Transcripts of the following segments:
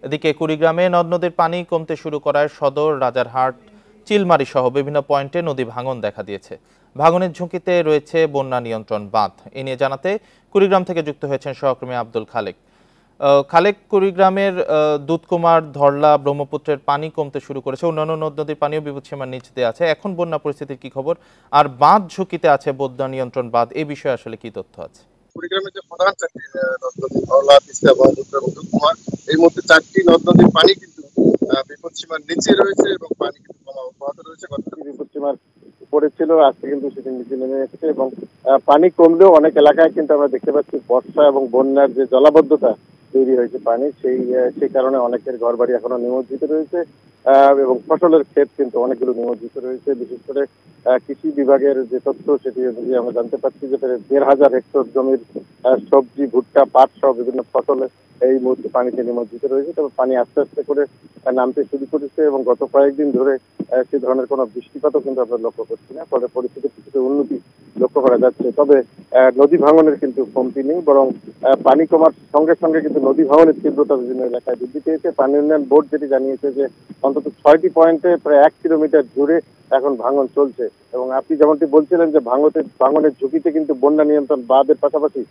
এদিকে কুড়িগ্রামে নদ নদীর পানি কমতে শুরু করায় সদর, রাজারহাট, চিলমারি সহ বিভিন্ন পয়েন্টে নদী ভাঙন দেখা দিয়েছে। ভাঙনের ঝুঁকিতে রয়েছে বন্যা নিয়ন্ত্রণ বাঁধ। এ নিয়ে জানাতে কুড়িগ্রাম থেকে যুক্ত হয়েছেন সহকর্মী আব্দুল খালেক। খালেক, কুড়িগ্রামের দুধকুমার, ধরলা, ব্রহ্মপুত্রের পানি কমতে শুরু করেছে, অন্যান্য নদ নদীর পানিও বিপদসীমার নিচ দিয়ে আছে। এখন বন্যা পরিস্থিতির কি খবর, আর বাঁধ ঝুঁকিতে আছে বন্যা নিয়ন্ত্রণ বাঁধ, এই বিষয়ে আসলে কি তথ্য আছে? কুড়িগ্রামের যে প্রধান চারটি নদ নদী ধরলা, তিস্তা, ব্রহ্মপুত্র এবং দুধকুমার, এই মধ্যে চারটি নদ নদীর পানি কিন্তু বিপদসীমার নিচে রয়েছে এবং পানি কিন্তু কমা অব্যাহত রয়েছে। গতকাল বিপদসীমার উপরে ছিল, আজকে কিন্তু সেটি নিচে নেমে এসেছে এবং পানি কমলেও অনেক এলাকায় কিন্তু আমরা দেখতে পাচ্ছি বর্ষা এবং বন্যার যে জলাবদ্ধতা তৈরি হয়েছে পানি, সেই কারণে অনেকের ঘর বাড়ি এখনো নিমজ্জিত রয়েছে এবং ফসলের ক্ষেত কিন্তু অনেকগুলো নিমজ্জিত রয়েছে। বিশেষ করে কৃষি বিভাগের যে তথ্য, সেটি অনুযায়ী আমরা জানতে পারছি যে ১,৫০০ হেক্টর জমির সবজি, ভুট্টা, পাট সহ বিভিন্ন ফসল এই মুহূর্তে পানিতে নিমজ্জিত রয়েছে। তবে পানি আস্তে আস্তে করে নামতে শুরু করেছে এবং গত কয়েকদিন ধরে সে ধরনের কোনো বৃষ্টিপাতও কিন্তু আমরা লক্ষ্য করছি না। ফলে পরিস্থিতির কিছুটা উন্নতি লক্ষ্য করা যাচ্ছে। তবে নদী ভাঙনের কিন্তু কমতি নেই, বরং পানি কমার সঙ্গে সঙ্গে কিন্তু নদী ভাঙনের তীব্রতা বিভিন্ন এলাকায় বৃদ্ধি পেয়েছে। পানি উন্নয়ন বোর্ড যেটি জানিয়েছে যে অন্তত ৬টি পয়েন্টে প্রায় ১ কিলোমিটার জুড়ে এখন ভাঙন চলছে। এবং আপনি যেমনটি বলছিলেন যে ভাঙনের ঝুঁকিতে কিন্তু বন্যা নিয়ন্ত্রণ বাঁধের পাশাপাশি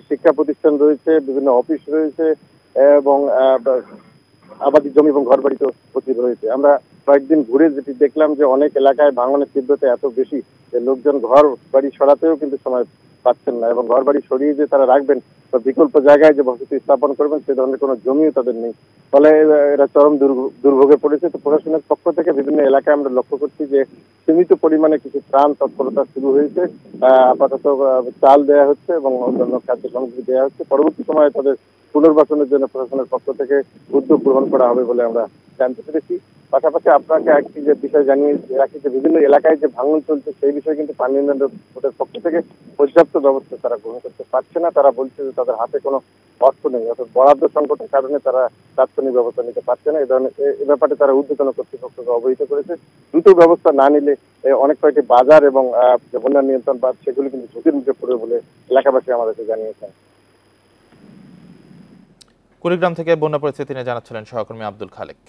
শিক্ষা প্রতিষ্ঠান রয়েছে, বিভিন্ন অফিস রয়েছে এবং আবাদি জমি এবং ঘর বাড়ি তো প্রচুর রয়েছে। আমরা কয়েকদিন ঘুরে যেটি দেখলাম যে অনেক এলাকায় ভাঙনের তীব্রতা এত বেশি যে লোকজন ঘর বাড়ি সরাতেও কিন্তু সময় পাচ্ছেন না এবং ঘর বাড়ি সরিয়ে যে তারা রাখবেন বা বিকল্প জায়গায় যে বসতি স্থাপন করবেন সে ধরনের কোনো জমিও তাদের নেই। ফলে এরা চরম দুর্ভোগে পড়েছে। তো প্রশাসনের পক্ষ থেকে বিভিন্ন এলাকায় আমরা লক্ষ্য করছি যে সীমিত পরিমাণে কিছু ত্রাণ তৎপরতা শুরু হয়েছে। আপাতত চাল দেওয়া হচ্ছে এবং অন্যান্য খাদ্য সামগ্রী দেওয়া হচ্ছে। পরবর্তী সময়ে তাদের পুনর্বাসনের জন্য প্রশাসনের পক্ষ থেকে উদ্যোগ গ্রহণ করা হবে বলে আমরা জানতে পেরেছি। পাশাপাশি আপনাকে একটি যে বিষয় জানিয়ে রাখি যে বিভিন্ন এলাকায় যে ভাঙন চলছে সেই বিষয়ে কিন্তু পানি উন্নয়ন বোর্ডের পক্ষ থেকে পর্যাপ্ত ব্যবস্থা তারা গ্রহণ করতে পারছে না। তারা বলছে যে তাদের হাতে কোনো অর্থ নেই, অর্থাৎ বরাদ্দ সংকটের কারণে তারা তাৎক্ষণিক ব্যবস্থা নিতে পারছে না। এ ব্যাপারে তারা ঊর্ধ্বতন কর্তৃপক্ষকে অবহিত করেছে। দ্রুত ব্যবস্থা না নিলে অনেক কয়েকটি বাজার এবং বন্যা নিয়ন্ত্রণ বাঁধ সেগুলি কিন্তু ঝুঁকির মুখে পড়বে বলে এলাকাবাসী আমাদেরকে জানিয়েছেন। কুড়িগ্রাম থেকে বন্যা পরিস্থিতি নিয়ে জানাচ্ছিলেন সহকর্মী আব্দুল খালেক।